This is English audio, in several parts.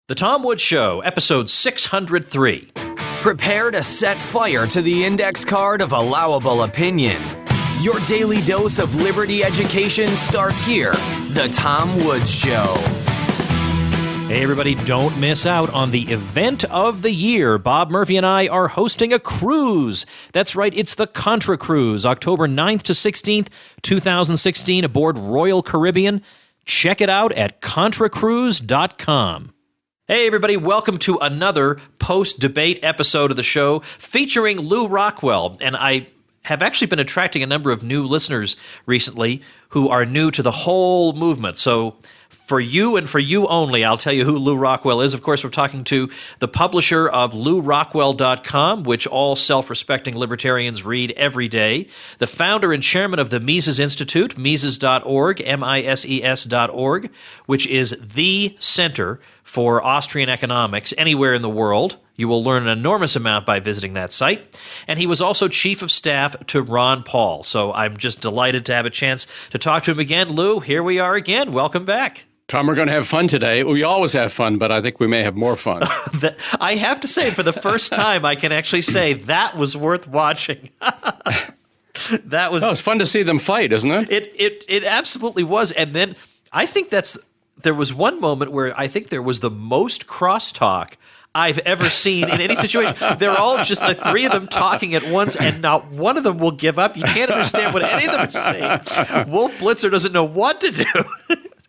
The Tom Woods Show, episode 603. Prepare to set fire to the index card of allowable opinion. Your daily dose of liberty education starts here. The Tom Woods Show. Hey everybody, don't miss out on the event of the year. Bob Murphy and I are hosting a cruise. That's right, it's the Contra Cruise, October 9th to 16th, 2016, aboard Royal Caribbean. Check it out at contracruise.com. Hey everybody, welcome to another post-debate episode of the show featuring Lew Rockwell. And I have actually been attracting a number of new listeners recently who are new to the whole movement. So for you and for you only, I'll tell you who Lew Rockwell is. Of course, we're talking to the publisher of LewRockwell.com, which all self-respecting libertarians read every day, the founder and chairman of the Mises Institute, Mises.org, Mises.org, which is the center for Austrian economics anywhere in the world. You will learn an enormous amount by visiting that site. And he was also chief of staff to Ron Paul. So I'm just delighted to have a chance to talk to him again. Lew, here we are again. Welcome back. Tom, we're going to have fun today. We always have fun, but I think we may have more fun. I have to say, for the first time, I can actually say that was worth watching. It's fun to see them fight, isn't it? It absolutely was. And then I think there was one moment where I think there was the most crosstalk I've ever seen in any situation. They're all just the three of them talking at once, and not one of them will give up. You can't understand what any of them are saying. Wolf Blitzer doesn't know what to do.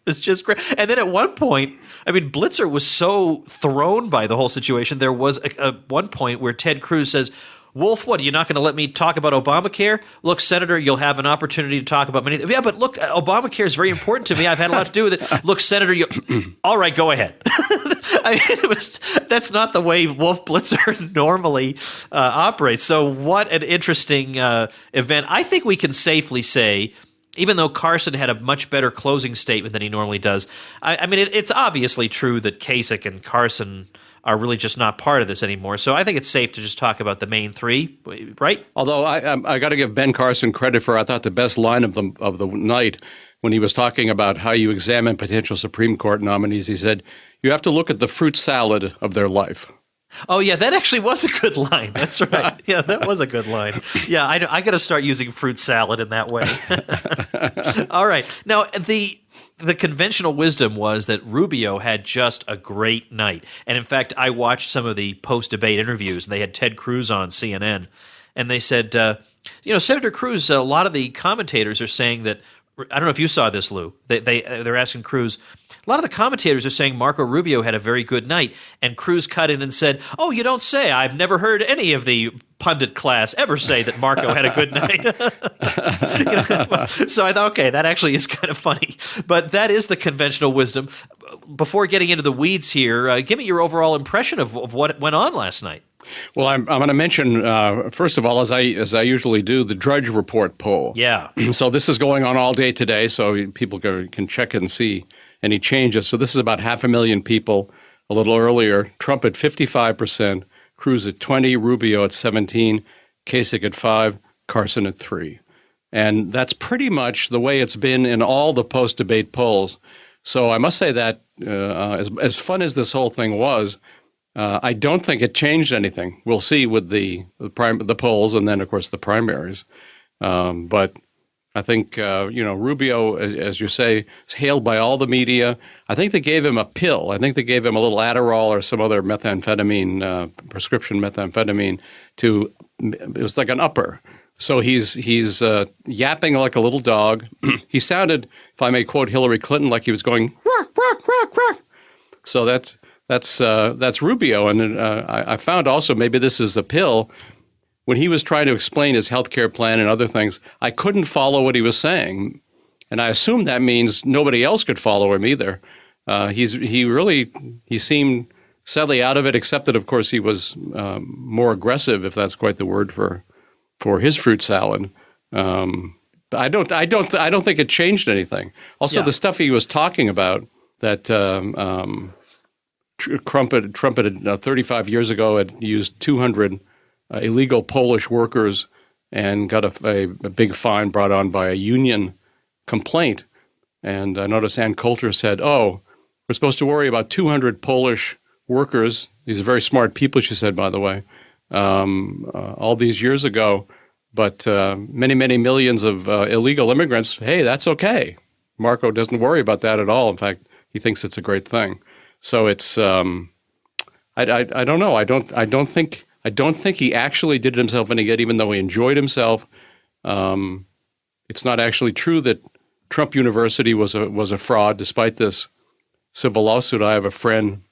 It's just great. And then at one point, I mean, Blitzer was so thrown by the whole situation. There was one point where Ted Cruz says, Wolf, what, are you not going to let me talk about Obamacare? Look, Senator, you'll have an opportunity to talk about many things. Yeah, but look, Obamacare is very important to me. I've had a lot to do with it. Look, Senator, all right, go ahead. I mean, that's not the way Wolf Blitzer normally operates. So what an interesting event. I think we can safely say, even though Carson had a much better closing statement than he normally does, I mean, it's obviously true that Kasich and Carson are really just not part of this anymore. So I think it's safe to just talk about the main three, right? Although I got to give Ben Carson credit for, I thought, the best line of the night when he was talking about how you examine potential Supreme Court nominees. He said, you have to look at the fruit salad of their life. Oh, yeah, that actually was a good line. That's right. Yeah, that was a good line. Yeah, I got to start using fruit salad in that way. All right. Now, the conventional wisdom was that Rubio had just a great night. And in fact, I watched some of the post-debate interviews, and they had Ted Cruz on CNN. And they said, Senator Cruz, a lot of the commentators are saying that, I don't know if you saw this, Lew. They're asking Cruz, a lot of the commentators are saying Marco Rubio had a very good night. And Cruz cut in and said, oh, you don't say. I've never heard any of the pundit class ever say that Marco had a good night. So I thought, okay, that actually is kind of funny. But that is the conventional wisdom. Before getting into the weeds here, give me your overall impression of what went on last night. Well, I'm going to mention, first of all, as I usually do, the Drudge Report poll. Yeah. So this is going on all day today, so people can check and see any changes. So this is about 500,000 people. A little earlier, Trump at 55%, Cruz at 20%, Rubio at 17%, Kasich at 5%, Carson at 3%. And that's pretty much the way it's been in all the post-debate polls. So I must say that as fun as this whole thing was, I don't think it changed anything. We'll see with the polls and then, of course, the primaries. But I think, Rubio, as you say, is hailed by all the media. I think they gave him a pill. I think they gave him a little Adderall or some other methamphetamine, prescription methamphetamine it was like an upper. So he's yapping like a little dog. He sounded, if I may quote Hillary Clinton, like he was going, "Rock, rock, rock, rock." So that's Rubio. And I found also, maybe this is the pill, when he was trying to explain his health care plan and other things, I couldn't follow what he was saying. And I assume that means nobody else could follow him either. He seemed sadly out of it, except that, of course, he was more aggressive, if that's quite the word for his fruit salad. I don't think it changed anything. Also, The stuff he was talking about that Trump had 35 years ago had used 200 illegal Polish workers and got a big fine brought on by a union complaint. And I noticed Ann Coulter said, we're supposed to worry about 200 Polish workers. These are very smart people, she said, by the way, all these years ago. But many, many millions of illegal immigrants, hey, that's okay. Marco doesn't worry about that at all. In fact, he thinks it's a great thing. So it's I don't know. I don't think he actually did himself any good, even though he enjoyed himself. It's not actually true that Trump University was a fraud, despite this civil lawsuit. I have a friend,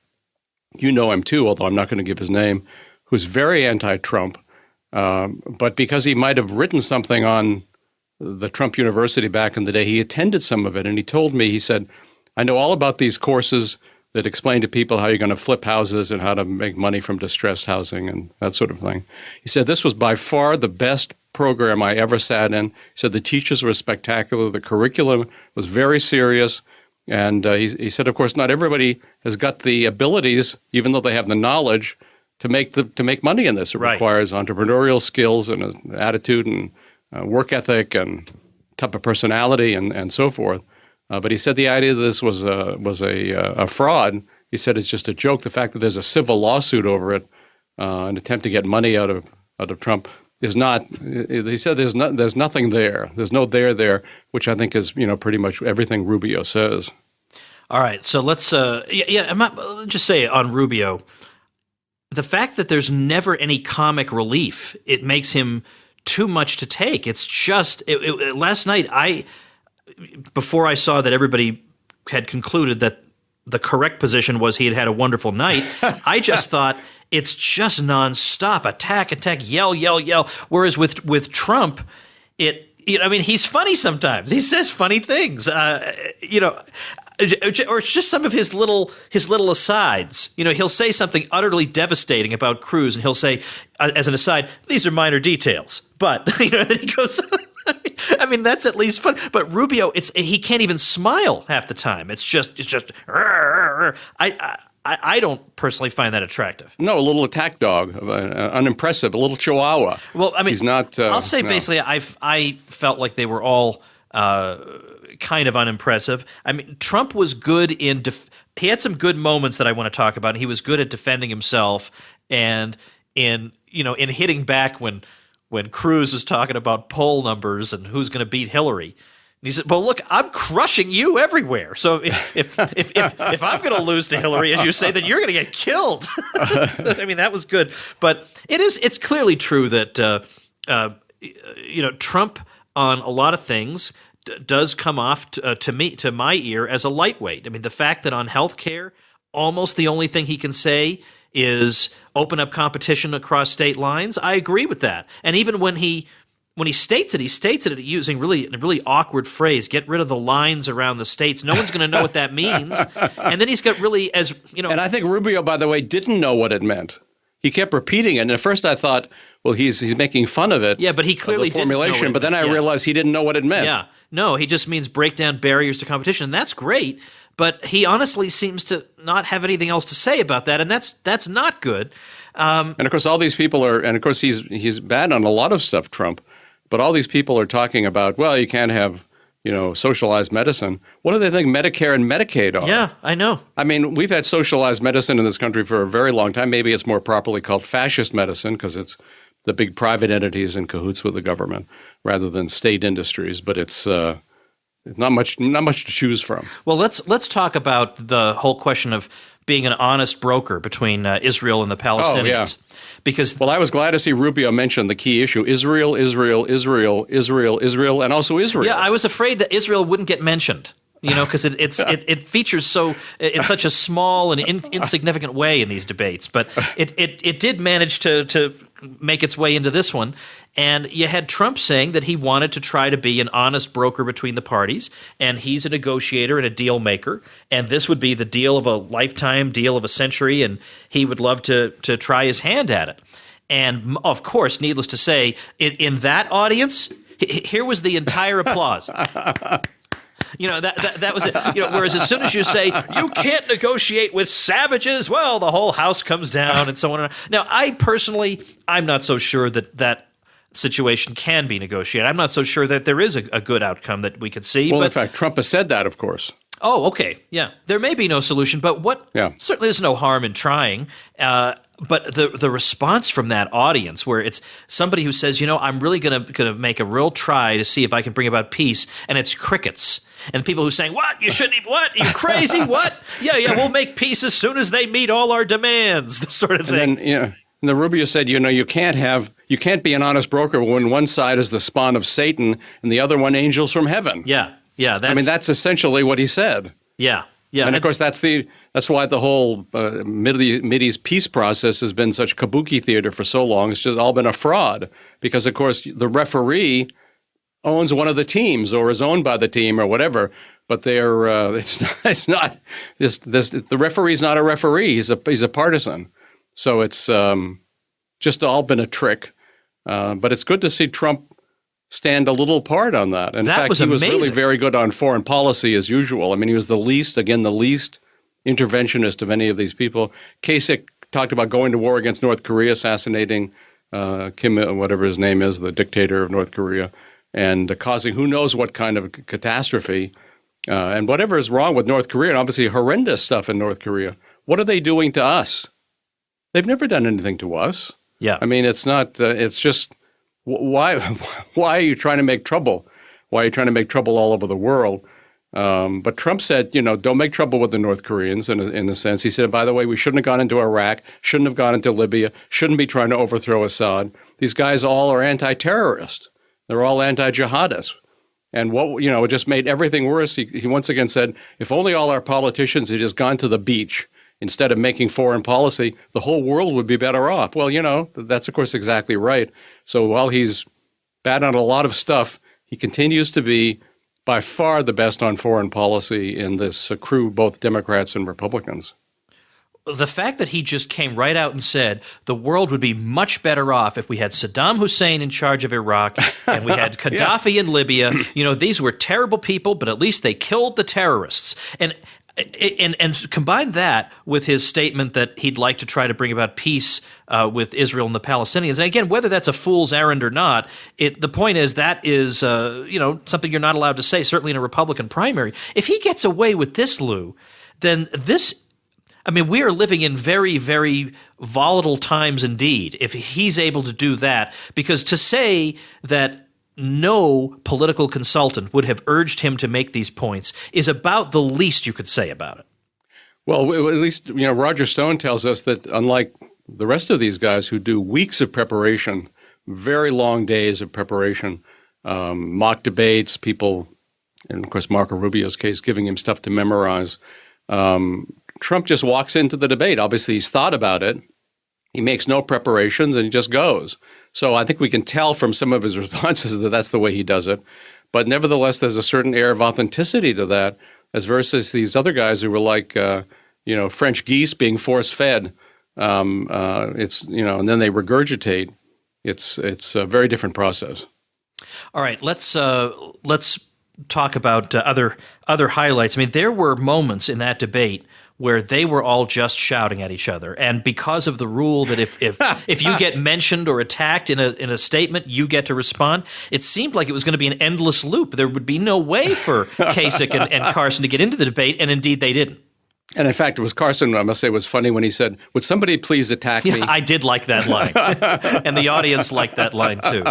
you know him too, although I'm not going to give his name, who's very anti-Trump. But because he might have written something on the Trump University back in the day, he attended some of it, and he told me, he said, I know all about these courses that explain to people how you're going to flip houses and how to make money from distressed housing and that sort of thing. He said, this was by far the best program I ever sat in. He said the teachers were spectacular. The curriculum was very serious. And he said, of course, not everybody has got the abilities, even though they have the knowledge, to make money in this. It requires entrepreneurial skills and an attitude and work ethic and type of personality and so forth. But he said the idea that this was a fraud. He said it's just a joke. The fact that there's a civil lawsuit over it, an attempt to get money out of Trump, is not. He said there's nothing there. There's no there, which I think is pretty much everything Rubio says. All right, so let's just say on Rubio, the fact that there's never any comic relief, it makes him too much to take. It's just last night before I saw that everybody had concluded that the correct position was he had had a wonderful night, I just thought it's just nonstop attack, yell. Whereas with Trump, he's funny sometimes. He says funny things, or it's just some of his little asides. He'll say something utterly devastating about Cruz, and he'll say, as an aside, "These are minor details," but then he goes. I mean, that's at least fun. But Rubio, he can't even smile half the time. It's just. I don't personally find that attractive. No, a little attack dog, unimpressive, a little chihuahua. Well, I mean, he's not. I'll say basically, I felt like they were all kind of unimpressive. I mean, Trump was good in. He had some good moments that I want to talk about. And he was good at defending himself and in hitting back when Cruz was talking about poll numbers and who's going to beat Hillary. And he said, well, look, I'm crushing you everywhere. So if I'm going to lose to Hillary, as you say, then you're going to get killed. I mean, that was good. But it's clearly true that, Trump on a lot of things does come off to my ear as a lightweight. I mean, the fact that on healthcare, almost the only thing he can say is open up competition across state lines. I agree with that. And even when he states it using a really awkward phrase, get rid of the lines around the states. No one's going to know what that means. And then he's got really, And I think Rubio, by the way, didn't know what it meant. He kept repeating it. And at first I thought, well, he's making fun of it. Yeah, but he clearly didn't know what it meant. But then I realized he didn't know what it meant. Yeah. No, he just means break down barriers to competition. And that's great. But he honestly seems to not have anything else to say about that, and that's not good. And of course, all these people are, and of course, he's bad on a lot of stuff, Trump. But all these people are talking about, well, you can't have, socialized medicine. What do they think Medicare and Medicaid are? Yeah, I know. I mean, we've had socialized medicine in this country for a very long time. Maybe it's more properly called fascist medicine because it's the big private entities in cahoots with the government rather than state industries. But it's not much to choose from. Well, let's talk about the whole question of being an honest broker between Israel and the Palestinians. Oh, yeah. Because I was glad to see Rubio mention the key issue: Israel, and also Israel. Yeah, I was afraid that Israel wouldn't get mentioned. Because it features in such a small and insignificant way in these debates, but it did manage to make its way into this one. And you had Trump saying that he wanted to try to be an honest broker between the parties, and he's a negotiator and a deal maker, and this would be the deal of a lifetime, deal of a century, and he would love to try his hand at it. And of course, needless to say, in that audience, here was the entire applause. That was it. Whereas as soon as you say you can't negotiate with savages, well, the whole house comes down and so on. Now, I'm not so sure that situation can be negotiated. I'm not so sure that there is a good outcome that we could see. Well, in fact, Trump has said that, of course. Oh, okay. Yeah. There may be no solution, but certainly there's no harm in trying. But the response from that audience, where it's somebody who says, I'm really gonna make a real try to see if I can bring about peace, and it's crickets. And people who are saying, what? You shouldn't even, what? Are you crazy? What? Yeah, we'll make peace as soon as they meet all our demands, the sort of thing. And then, and the Rubio said, you can't be an honest broker when one side is the spawn of Satan and the other one angels from heaven. Yeah. That's essentially what he said. Yeah. And of course, that's why the whole Mideast peace process has been such kabuki theater for so long. It's just all been a fraud because, of course, the referee owns one of the teams or is owned by the team or whatever. But the referee's not a referee. He's a partisan. So it's just all been a trick. But it's good to see Trump stand a little part on that. In fact, he was really very good on foreign policy as usual. I mean, he was the least interventionist of any of these people. Kasich talked about going to war against North Korea, assassinating Kim, whatever his name is, the dictator of North Korea, and causing who knows what kind of catastrophe. And whatever is wrong with North Korea, and obviously horrendous stuff in North Korea, what are they doing to us? They've never done anything to us. Yeah. I mean, it's not, it's just, why are you trying to make trouble? Why are you trying to make trouble all over the world? But Trump said, don't make trouble with the North Koreans in a sense. He said, by the way, we shouldn't have gone into Iraq, shouldn't have gone into Libya, shouldn't be trying to overthrow Assad. These guys all are anti-terrorists. They're all anti-jihadists. And it just made everything worse. He once again said, if only all our politicians had just gone to the beach instead of making foreign policy, the whole world would be better off. Well, that's, of course, exactly right. So while he's bad on a lot of stuff, he continues to be by far the best on foreign policy in this crew, both Democrats and Republicans. The fact that he just came right out and said the world would be much better off if we had Saddam Hussein in charge of Iraq and we had Gaddafi in Libya. These were terrible people, but at least they killed the terrorists. And combine that with his statement that he'd like to try to bring about peace with Israel and the Palestinians. And again, whether that's a fool's errand or not, the point is that is something you're not allowed to say, certainly in a Republican primary. If he gets away with this, Lou, then we are living in very, very volatile times indeed if he's able to do that, because to say that no political consultant would have urged him to make these points is about the least you could say about it. Well, at least, Roger Stone tells us that unlike the rest of these guys who do weeks of preparation, very long days of preparation, mock debates, people, and of course, Marco Rubio's case, giving him stuff to memorize, Trump just walks into the debate. Obviously, he's thought about it. He makes no preparations and he just goes. So I think we can tell from some of his responses that that's the way he does it. But nevertheless, there's a certain air of authenticity to that, as versus these other guys who were like, French geese being force-fed. And then they regurgitate. It's a very different process. All right, let's talk about other highlights. I mean, there were moments in that debate where they were all just shouting at each other, and because of the rule that if you get mentioned or attacked in a statement, you get to respond, it seemed like it was going to be an endless loop. There would be no way for Kasich and Carson to get into the debate, and indeed they didn't. And in fact, it was Carson, I must say, was funny when he said, "Would somebody please attack me?" I did like that line, and the audience liked that line too.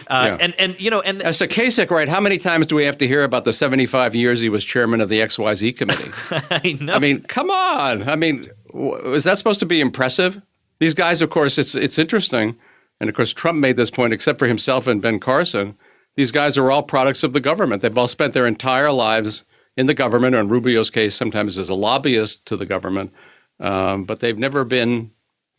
And as to Kasich, right? How many times do we have to hear about the 75 years he was chairman of the XYZ committee? I know. I mean, come on. I mean, is that supposed to be impressive? These guys, of course, it's interesting, and of course, Trump made this point, except for himself and Ben Carson. These guys are all products of the government. They've all spent their entire lives in the government, or in Rubio's case, sometimes as a lobbyist to the government, but they've never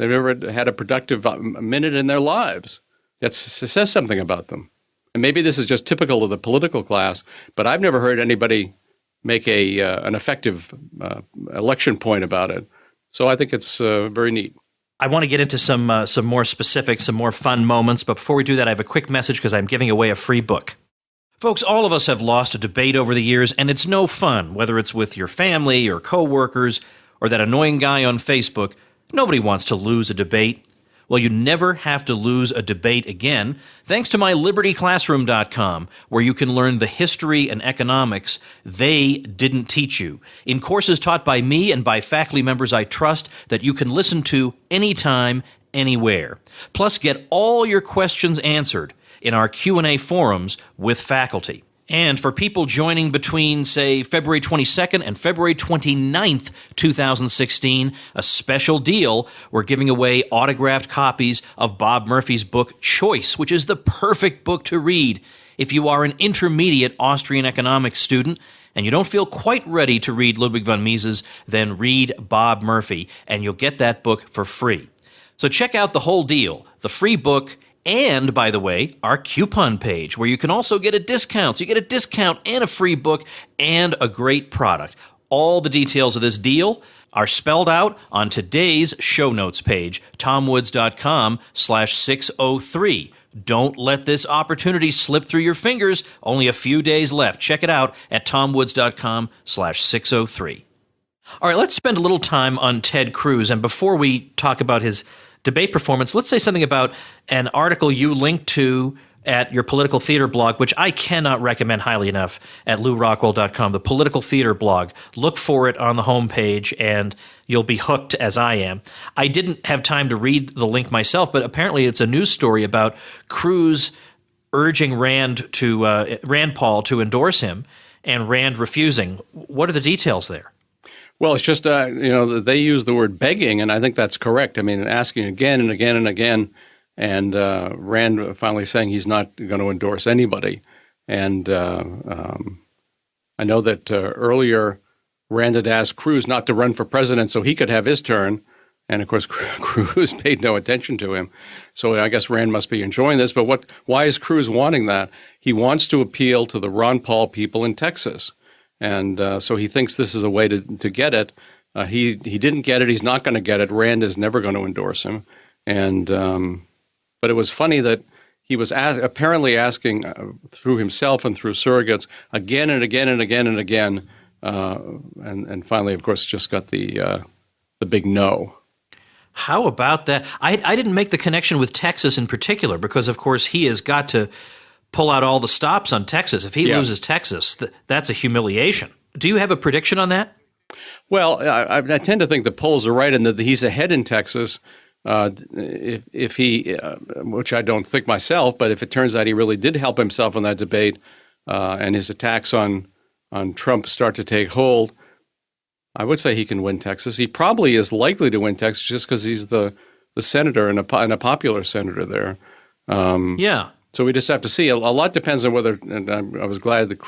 had a productive minute in their lives. That says something about them. And maybe this is just typical of the political class, but I've never heard anybody make an effective election point about it. So I think it's very neat. I want to get into some more specifics, some more fun moments, but before we do that, I have a quick message because I'm giving away a free book. Folks, all of us have lost a debate over the years, and it's no fun, whether it's with your family or coworkers or that annoying guy on Facebook. Nobody wants to lose a debate. Well, you never have to lose a debate again, thanks to my libertyclassroom.com, where you can learn the history and economics they didn't teach you, in courses taught by me and by faculty members I trust that you can listen to anytime, anywhere. Plus, get all your questions answered in our Q&A forums with faculty. And for people joining between, say, February 22nd and February 29th, 2016, a special deal. We're giving away autographed copies of Bob Murphy's book, Choice, which is the perfect book to read if you are an intermediate Austrian economics student and you don't feel quite ready to read Ludwig von Mises, then read Bob Murphy, and you'll get that book for free. So check out the whole deal, the free book, and, by the way, our coupon page, where you can also get a discount. So you get a discount and a free book and a great product. All the details of this deal are spelled out on today's show notes page, tomwoods.com/603. Don't let this opportunity slip through your fingers. Only a few days left. Check it out at tomwoods.com/603. All right, let's spend a little time on Ted Cruz. And before we talk about his debate performance, let's say something about an article you linked to at your political theater blog, which I cannot recommend highly enough, at LouRockwell.com, the political theater blog. Look for it on the homepage, and you'll be hooked as I am. I didn't have time to read the link myself, but apparently it's a news story about Cruz urging Rand Paul to endorse him, and Rand refusing. What are the details there? Well, it's just, they use the word begging, and I think that's correct. I mean, asking again and again and again, and Rand finally saying he's not going to endorse anybody. And I know that earlier Rand had asked Cruz not to run for president so he could have his turn. And, of course, Cruz paid no attention to him. So I guess Rand must be enjoying this. But why is Cruz wanting that? He wants to appeal to the Ron Paul people in Texas. And so he thinks this is a way to get it. He didn't get it. He's not going to get it. Rand is never going to endorse him. And but it was funny that he was apparently asking through himself and through surrogates again and again and again and again. And finally, of course, just got the big no. How about that? I didn't make the connection with Texas in particular because, of course, he has got to pull out all the stops on Texas. If he loses Texas, that's a humiliation. Do you have a prediction on that? Well, I tend to think the polls are right in that he's ahead in Texas. If he, which I don't think myself, but if it turns out he really did help himself in that debate, and his attacks on Trump start to take hold, I would say he can win Texas. He probably is likely to win Texas just because he's the senator and a popular senator there. So we just have to see. A lot depends on whether, and I was glad that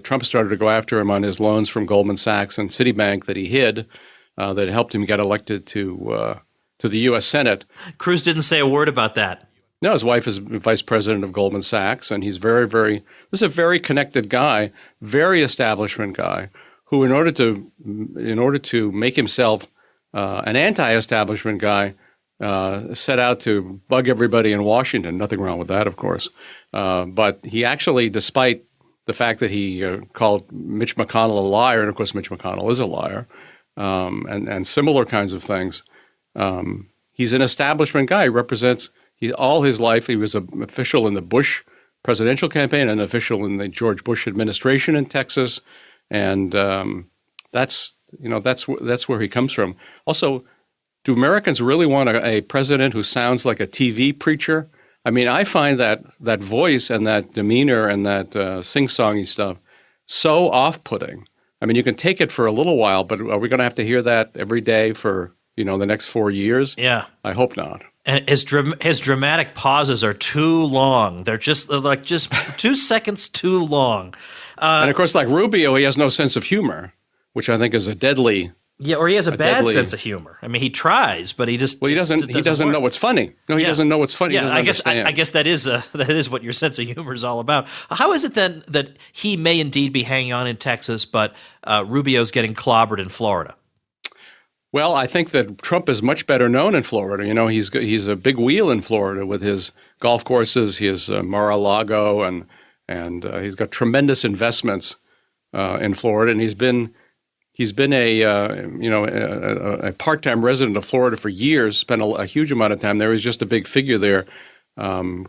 Trump started to go after him on his loans from Goldman Sachs and Citibank that he hid, that helped him get elected to the U.S. Senate. Cruz didn't say a word about that. No, his wife is vice president of Goldman Sachs, and he's this is a very connected guy, very establishment guy, who in order to make himself an anti-establishment guy, set out to bug everybody in Washington. Nothing wrong with that, of course. But he actually, despite the fact that he called Mitch McConnell a liar, and of course Mitch McConnell is a liar, and similar kinds of things, he's an establishment guy. He represents, all his life, he was an official in the Bush presidential campaign, an official in the George Bush administration in Texas, and that's where he comes from. Also, do Americans really want a president who sounds like a TV preacher? I mean, I find that voice and that demeanor and that sing-songy stuff so off-putting. I mean, you can take it for a little while, but are we going to have to hear that every day for, the next 4 years? Yeah. I hope not. And his dramatic pauses are too long. They're just 2 seconds too long. And of course, like Rubio, he has no sense of humor, which I think is a deadly. Yeah, or he has a bad sense of humor. I mean, he tries, but he just he doesn't know what's funny. No, he doesn't know what's funny. Yeah, I guess that is what your sense of humor is all about. How is it then that he may indeed be hanging on in Texas, but Rubio's getting clobbered in Florida? Well, I think that Trump is much better known in Florida. He's a big wheel in Florida with his golf courses, his Mar-a-Lago, and he's got tremendous investments in Florida, and He's been a part-time resident of Florida for years, spent a huge amount of time there. He's just a big figure there.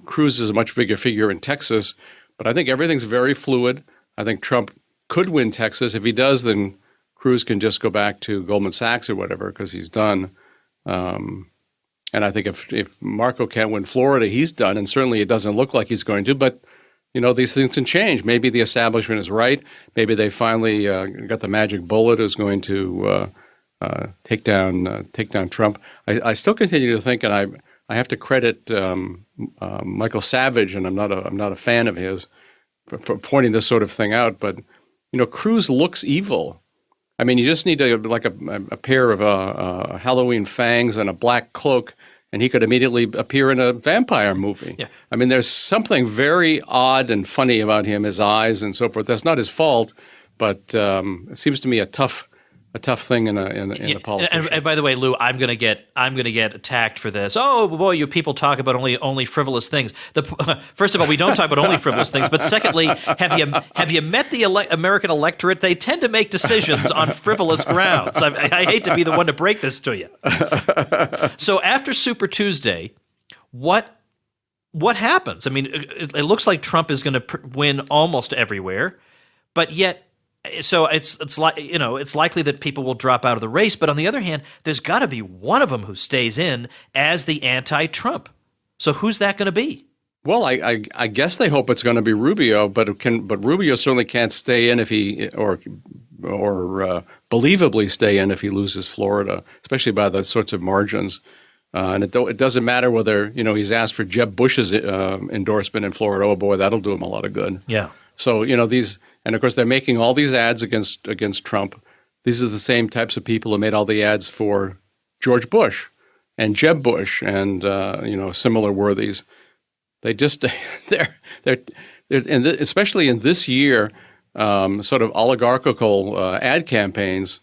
Cruz is a much bigger figure in Texas, but I think everything's very fluid. I think Trump could win Texas. If he does, then Cruz can just go back to Goldman Sachs or whatever because he's done. And I think if Marco can't win Florida, he's done. And certainly it doesn't look like he's going to. But, these things can change. Maybe the establishment is right. Maybe they finally got the magic bullet who's going to take down Trump. I still continue to think, and I have to credit Michael Savage, and I'm not a fan of his, for pointing this sort of thing out. But, Cruz looks evil. I mean, you just need a pair of Halloween fangs and a black cloak, and he could immediately appear in a vampire movie. Yeah. I mean, there's something very odd and funny about him, his eyes and so forth. That's not his fault, but it seems to me a tough thing in a politician. And by the way, Lou, I'm gonna get attacked for this. Oh boy, you people talk about only frivolous things. First of all, we don't talk about only frivolous things. But secondly, have you met the American electorate? They tend to make decisions on frivolous grounds. I hate to be the one to break this to you. So after Super Tuesday, what happens? I mean, it looks like Trump is going to win almost everywhere, but yet. So it's likely that people will drop out of the race, but on the other hand, there's got to be one of them who stays in as the anti-Trump. So who's that going to be? Well, I guess they hope it's going to be Rubio, but Rubio certainly can't stay in if he or believably stay in if he loses Florida, especially by the sorts of margins. And it doesn't matter whether he's asked for Jeb Bush's endorsement in Florida. Oh boy, that'll do him a lot of good. Yeah. So these. And of course, they're making all these ads against Trump. These are the same types of people who made all the ads for George Bush and Jeb Bush and similar worthies. They just they're especially in this year, sort of oligarchical ad campaigns.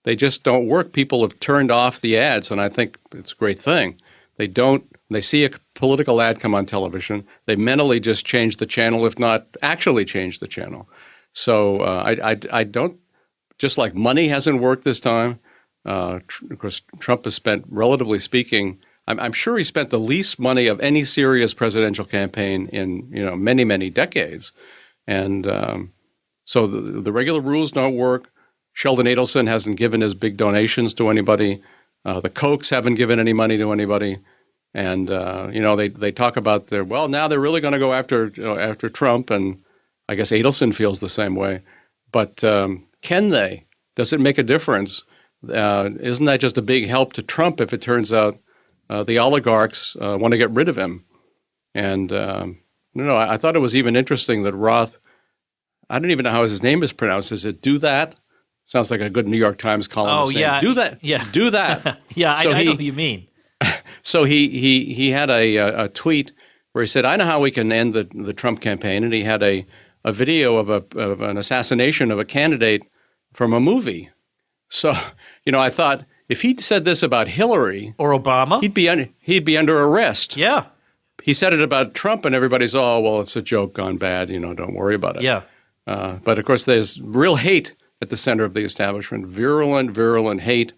They just don't work. People have turned off the ads, and I think it's a great thing. They see a political ad come on television. They mentally just change the channel, if not actually change the channel. So I don't, just like money hasn't worked this time. Of course, Trump has spent, relatively speaking, I'm sure he spent the least money of any serious presidential campaign in many, many decades. And so the regular rules don't work. Sheldon Adelson hasn't given his big donations to anybody. The Kochs haven't given any money to anybody. And, they talk about now they're really going to go after Trump. And I guess Adelson feels the same way. But can they? Does it make a difference? Isn't that just a big help to Trump if it turns out the oligarchs want to get rid of him? And, I thought it was even interesting that Roth, I don't even know how his name is pronounced. Is it Do That? Sounds like a good New York Times columnist. Oh, yeah. Do that. Yeah. Do that. Yeah, I know what you mean. So he had a tweet where he said, I know how we can end the Trump campaign. And he had a video of an assassination of a candidate from a movie. So, I thought if he'd said this about Hillary or Obama, he'd be under arrest. Yeah. He said it about Trump and everybody's, oh, well, it's a joke gone bad. Don't worry about it. Yeah. But of course, there's real hate at the center of the establishment, virulent hate.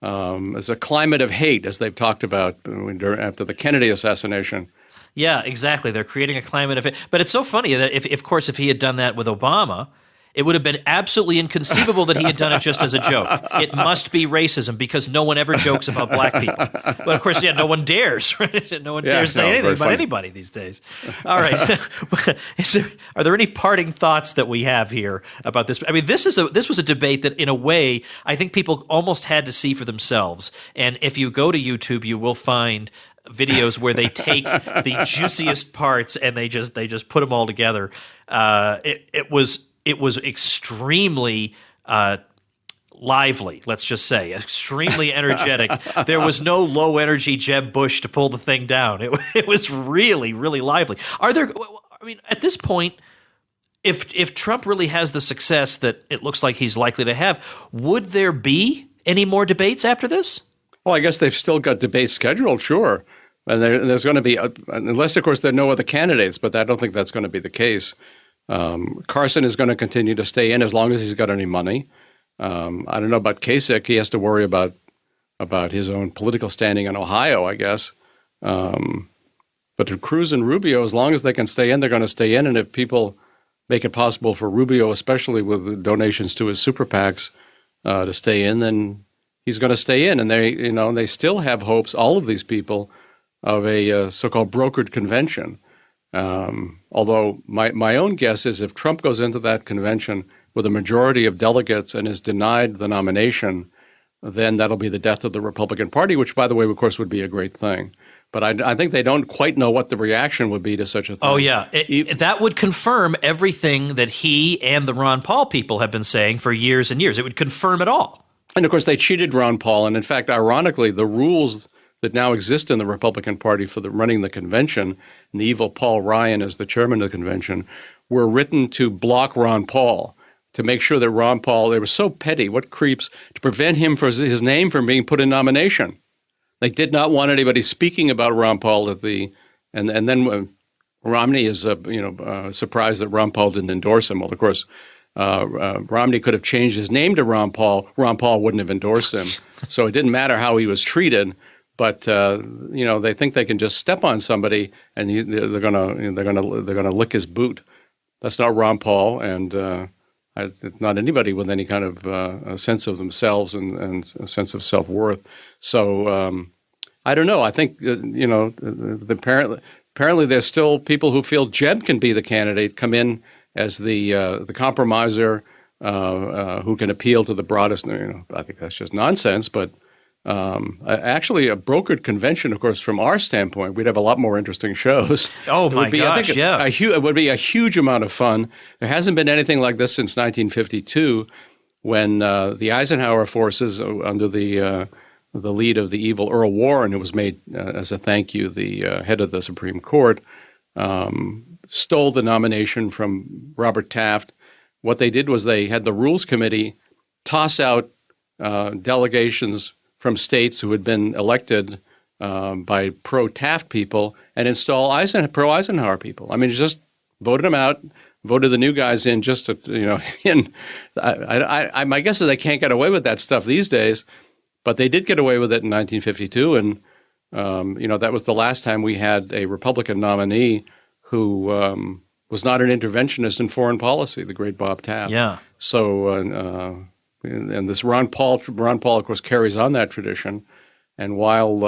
There's a climate of hate, as they've talked about after the Kennedy assassination. Yeah, exactly. They're creating a climate of hate. But it's so funny that if he had done that with Obama, it would have been absolutely inconceivable that he had done it just as a joke. It must be racism because no one ever jokes about black people. But of course, no one dares. Right? No one dares say anything about anybody these days. All right. Are there any parting thoughts that we have here about this? I mean, this was a debate that, in a way, I think people almost had to see for themselves. And if you go to YouTube, you will find videos where they take the juiciest parts and they just put them all together. It was extremely lively, let's just say, extremely energetic. There was no low-energy Jeb Bush to pull the thing down. It was really, really lively. At this point, if Trump really has the success that it looks like he's likely to have, would there be any more debates after this? Well, I guess they've still got debates scheduled, sure. And there's going to be, unless, of course, there are no other candidates, but I don't think that's going to be the case. Carson is going to continue to stay in as long as he's got any money. I don't know about Kasich. He has to worry about his own political standing in Ohio, I guess. But Cruz and Rubio, as long as they can stay in, they're going to stay in. And if people make it possible for Rubio, especially with donations to his super PACs, to stay in, then he's going to stay in. And they still have hopes, all of these people, of a so-called brokered convention. Although my own guess is if Trump goes into that convention with a majority of delegates and is denied the nomination, then that'll be the death of the Republican Party, which, by the way, of course, would be a great thing. But I think they don't quite know what the reaction would be to such a thing. Oh, yeah. That would confirm everything that he and the Ron Paul people have been saying for years and years. It would confirm it all. And, of course, they cheated Ron Paul. And, in fact, ironically, the rules that now exist in the Republican Party for running the convention, and the evil Paul Ryan as the chairman of the convention, were written to block Ron Paul, to make sure that Ron Paul, they were so petty, what creeps, to prevent him for his name from being put in nomination. They did not want anybody speaking about Ron Paul and then Romney is surprised that Ron Paul didn't endorse him. Well, of course, Romney could have changed his name to Ron Paul. Ron Paul wouldn't have endorsed him, so it didn't matter how he was treated. But they think they can just step on somebody and they're gonna lick his boot. That's not Ron Paul, and not anybody with any kind of a sense of themselves and a sense of self-worth. So I don't know. I think apparently there's still people who feel Jeb can be the candidate, come in as the compromiser who can appeal to the broadest. I think that's just nonsense. But actually, a brokered convention, of course, from our standpoint, we'd have a lot more interesting shows. Oh, my gosh, yeah. It would be a huge amount of fun. There hasn't been anything like this since 1952, when the Eisenhower forces, under the lead of the evil Earl Warren, who was made, as a thank you, the head of the Supreme Court, stole the nomination from Robert Taft. What they did was they had the Rules Committee toss out delegations from states who had been elected by pro-Taft people and install pro-Eisenhower people. I mean, just voted them out, voted the new guys in just to, my guess is they can't get away with that stuff these days, but they did get away with it in 1952. And, that was the last time we had a Republican nominee who was not an interventionist in foreign policy, the great Bob Taft. Yeah. So, and this Ron Paul, of course, carries on that tradition. And while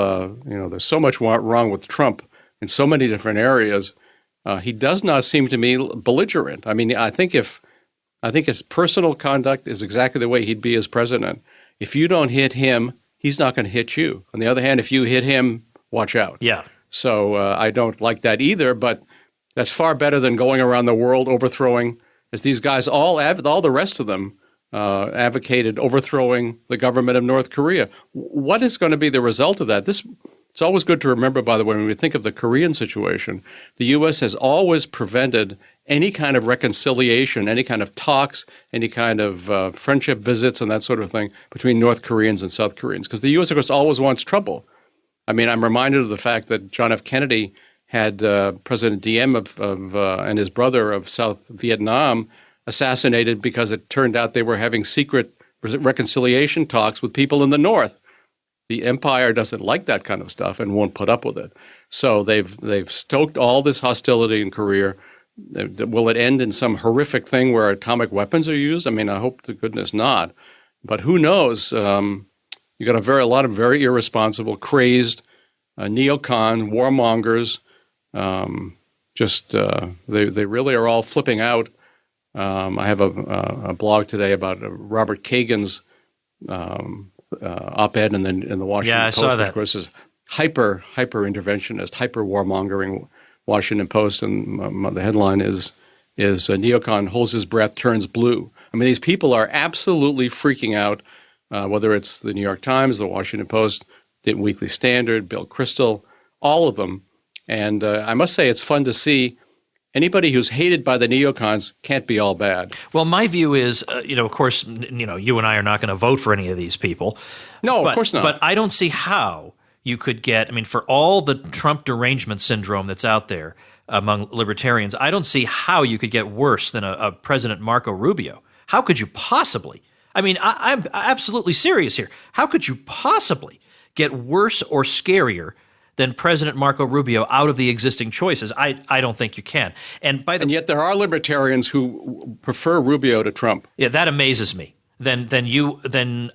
there's so much wrong with Trump in so many different areas, he does not seem to me belligerent. I mean, I think his personal conduct is exactly the way he'd be as president. If you don't hit him, he's not going to hit you. On the other hand, if you hit him, watch out. Yeah. So I don't like that either. But that's far better than going around the world overthrowing, as these guys all the rest of them. Advocated overthrowing the government of North Korea. What is going to be the result of that? It's always good to remember, by the way, when we think of the Korean situation, the U.S. has always prevented any kind of reconciliation, any kind of talks, any kind of friendship visits and that sort of thing between North Koreans and South Koreans, because the U.S., of course, always wants trouble. I mean, I'm reminded of the fact that John F. Kennedy had President Diem and his brother of South Vietnam assassinated because it turned out they were having secret reconciliation talks with people in the North. The empire doesn't like that kind of stuff and won't put up with it. So they've stoked all this hostility in Korea. Will it end in some horrific thing where atomic weapons are used? I mean, I hope to goodness not. But who knows? You got a lot of very irresponsible, crazed neocon warmongers. They really are all flipping out. I have a blog today about Robert Kagan's op-ed in the Washington Post. Saw that. Of course, is hyper interventionist, hyper warmongering Washington Post, and the headline is a neocon holds his breath, turns blue. I mean, these people are absolutely freaking out. Whether it's the New York Times, the Washington Post, the Weekly Standard, Bill Kristol, all of them. And I must say, it's fun to see. Anybody who's hated by the neocons can't be all bad. Well, my view is, of course, you and I are not going to vote for any of these people. No, of course not. But I don't see how you could get, for all the Trump derangement syndrome that's out there among libertarians, I don't see how you could get worse than a President Marco Rubio. How could you possibly? I mean, I'm absolutely serious here. How could you possibly get worse or scarier than President Marco Rubio out of the existing choices? I don't think you can. And yet there are libertarians who prefer Rubio to Trump. Yeah, that amazes me. Then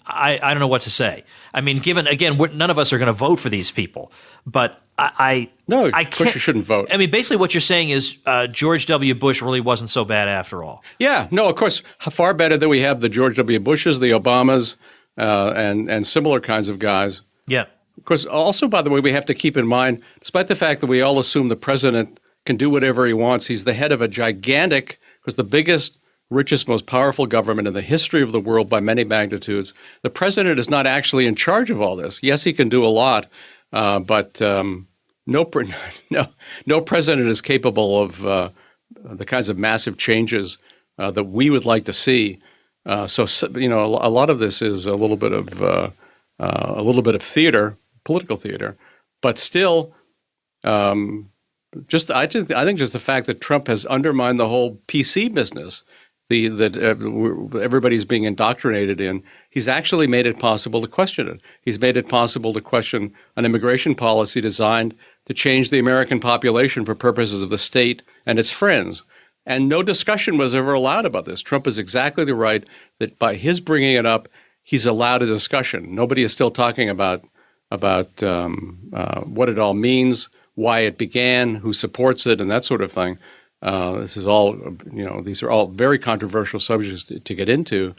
I don't know what to say. I mean, given again, none of us are going to vote for these people, but I of course you shouldn't vote. I mean, basically what you're saying is George W. Bush really wasn't so bad after all. Yeah, no, of course, far better than we have the George W. Bushes, the Obamas, and similar kinds of guys. Yeah. Of course, also, by the way, we have to keep in mind, despite the fact that we all assume the president can do whatever he wants, he's the head of a gigantic, because the biggest, richest, most powerful government in the history of the world by many magnitudes. The president is not actually in charge of all this. Yes, he can do a lot, but no president is capable of the kinds of massive changes that we would like to see. So a lot of this is a little bit of theater, political theater, but still, I think just the fact that Trump has undermined the whole PC business that everybody's being indoctrinated in, he's actually made it possible to question it. He's made it possible to question an immigration policy designed to change the American population for purposes of the state and its friends. And no discussion was ever allowed about this. Trump is exactly the right that by his bringing it up, he's allowed a discussion. Nobody is still talking about what it all means, why it began, who supports it, and that sort of thing. This is all, these are all very controversial subjects to get into,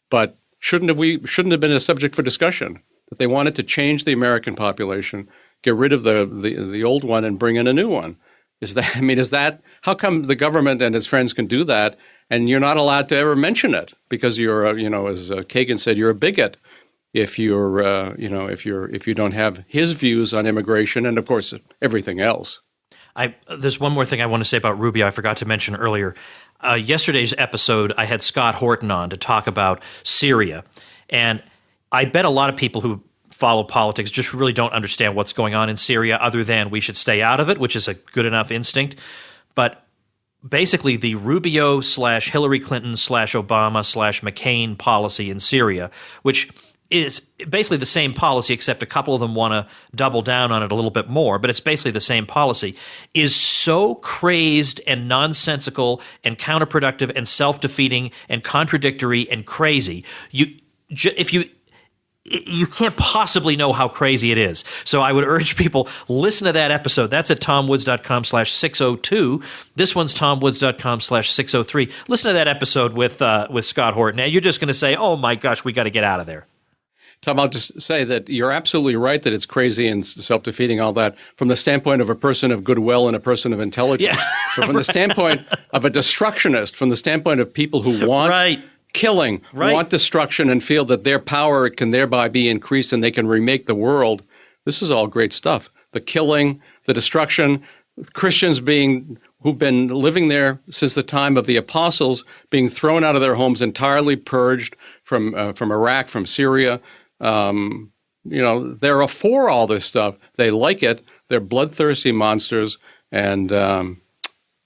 but shouldn't have been a subject for discussion. That they wanted to change the American population, get rid of the old one, and bring in a new one. Is that how come the government and its friends can do that, and you're not allowed to ever mention it because you're, as Kagan said, you're a bigot if you're, if you don't have his views on immigration and of course everything else. There's one more thing I want to say about Rubio I forgot to mention earlier. Yesterday's episode, I had Scott Horton on to talk about Syria. And I bet a lot of people who follow politics just really don't understand what's going on in Syria other than we should stay out of it, which is a good enough instinct. But basically the Rubio / Hillary Clinton / Obama / McCain policy in Syria, which is basically the same policy, except a couple of them want to double down on it a little bit more, but it's basically the same policy, is so crazed and nonsensical and counterproductive and self-defeating and contradictory and crazy. You can't possibly know how crazy it is. So I would urge people, listen to that episode. That's at tomwoods.com/602. This one's tomwoods.com/603. Listen to that episode with Scott Horton. And you're just going to say, oh my gosh, we got to get out of there. Tom, I'll just say that you're absolutely right that it's crazy and self-defeating, all that, from the standpoint of a person of goodwill and a person of intelligence. Yeah. But from the standpoint of a destructionist, from the standpoint of people who want killing, want destruction, and feel that their power can thereby be increased and they can remake the world, this is all great stuff. The killing, the destruction, Christians who've been living there since the time of the apostles, being thrown out of their homes, entirely purged from Iraq, from Syria. They're for all this stuff. They like it. They're bloodthirsty monsters. And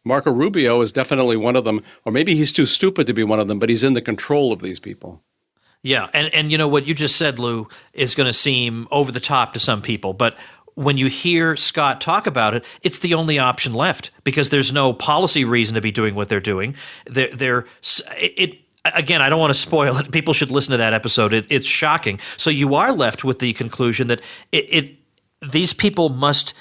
Marco Rubio is definitely one of them. Or maybe he's too stupid to be one of them, but he's in the control of these people. Yeah. And what you just said, Lou, is going to seem over the top to some people. But when you hear Scott talk about it, it's the only option left because there's no policy reason to be doing what they're doing. Again, I don't want to spoil it. People should listen to that episode. It's shocking. So you are left with the conclusion that these people must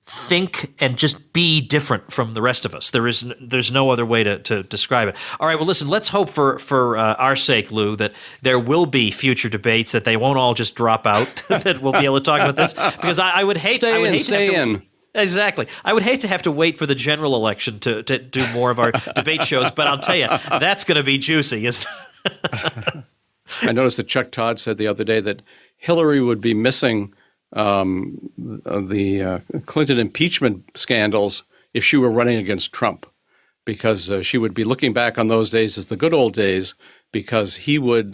think and just be different from the rest of us. There's no other way to describe it. All right, well, listen, let's hope for our sake, Lou, that there will be future debates, that they won't all just drop out, that we'll be able to talk about this, because I would hate Stay in. Exactly. I would hate to have to wait for the general election to do more of our debate shows, but I'll tell you, that's going to be juicy, isn't it? I noticed that Chuck Todd said the other day that Hillary would be missing the Clinton impeachment scandals if she were running against Trump, because she would be looking back on those days as the good old days, because he would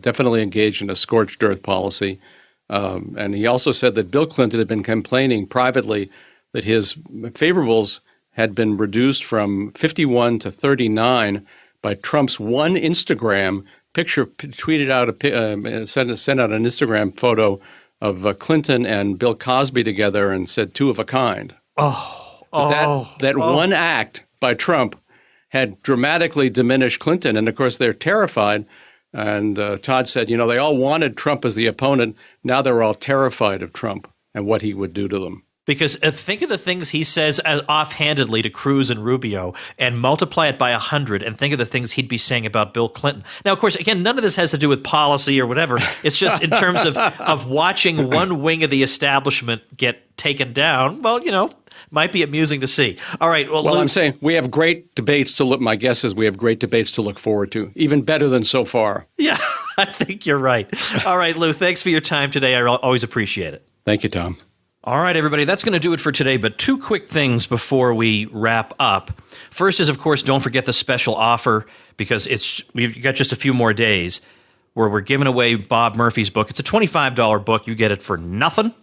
definitely engage in a scorched earth policy. And he also said that Bill Clinton had been complaining privately that his favorables had been reduced from 51 to 39 by Trump's one Instagram tweeted out sent out an Instagram photo of Clinton and Bill Cosby together and said two of a kind. That one act by Trump had dramatically diminished Clinton. And of course, they're terrified. And Todd said, they all wanted Trump as the opponent. Now they're all terrified of Trump and what he would do to them. Because think of the things he says offhandedly to Cruz and Rubio and multiply it by 100 and think of the things he'd be saying about Bill Clinton. Now, of course, again, none of this has to do with policy or whatever. It's just in terms of watching one wing of the establishment get taken down. Well, might be amusing to see. All right. Well, I'm saying we have great debates to look. My guess is we have great debates to look forward to, even better than so far. Yeah, I think you're right. All right, Lou, thanks for your time today. I always appreciate it. Thank you, Tom. All right, everybody, that's going to do it for today, but two quick things before we wrap up. First is, of course, don't forget the special offer, because we've got just a few more days where we're giving away Bob Murphy's book. It's a $25 book. You get it for nothing,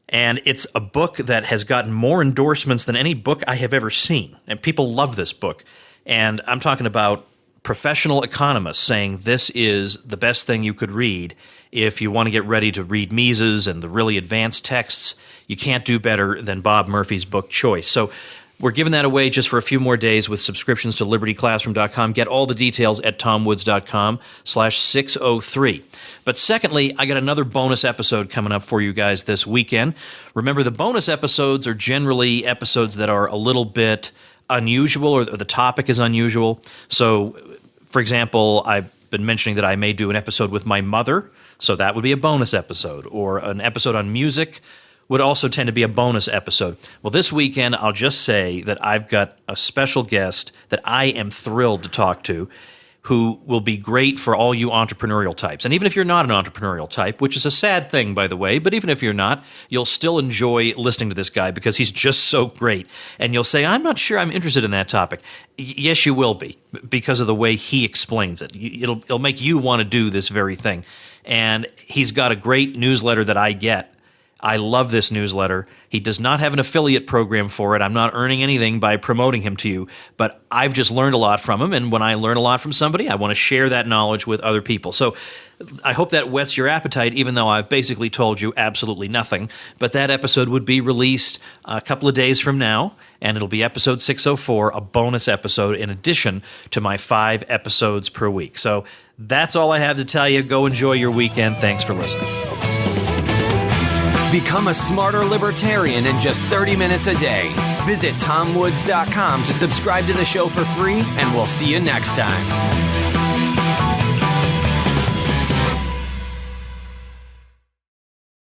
and it's a book that has gotten more endorsements than any book I have ever seen, and people love this book. And I'm talking about professional economists saying this is the best thing you could read if you want to get ready to read Mises and the really advanced texts. You can't do better than Bob Murphy's book choice. So we're giving that away just for a few more days with subscriptions to libertyclassroom.com. Get all the details at tomwoods.com/603. But secondly, I got another bonus episode coming up for you guys this weekend. Remember, the bonus episodes are generally episodes that are a little bit unusual, or the topic is unusual. So, for example, I've been mentioning that I may do an episode with my mother, so that would be a bonus episode. Or an episode on music would also tend to be a bonus episode. Well, this weekend, I'll just say that I've got a special guest that I am thrilled to talk to, who will be great for all you entrepreneurial types. And even if you're not an entrepreneurial type, which is a sad thing, by the way, but even if you're not, you'll still enjoy listening to this guy because he's just so great. And you'll say, I'm not sure I'm interested in that topic. Yes, you will be, because of the way he explains it. It'll make you want to do this very thing. And he's got a great newsletter that I get. I love this newsletter. He does not have an affiliate program for it. I'm not earning anything by promoting him to you, but I've just learned a lot from him, and when I learn a lot from somebody, I want to share that knowledge with other people. So I hope that whets your appetite, even though I've basically told you absolutely nothing. But that episode would be released a couple of days from now, and it'll be episode 604, a bonus episode in addition to my 5 episodes per week. So that's all I have to tell you. Go enjoy your weekend. Thanks for listening. Become a smarter libertarian in just 30 minutes a day. Visit tomwoods.com to subscribe to the show for free, and we'll see you next time.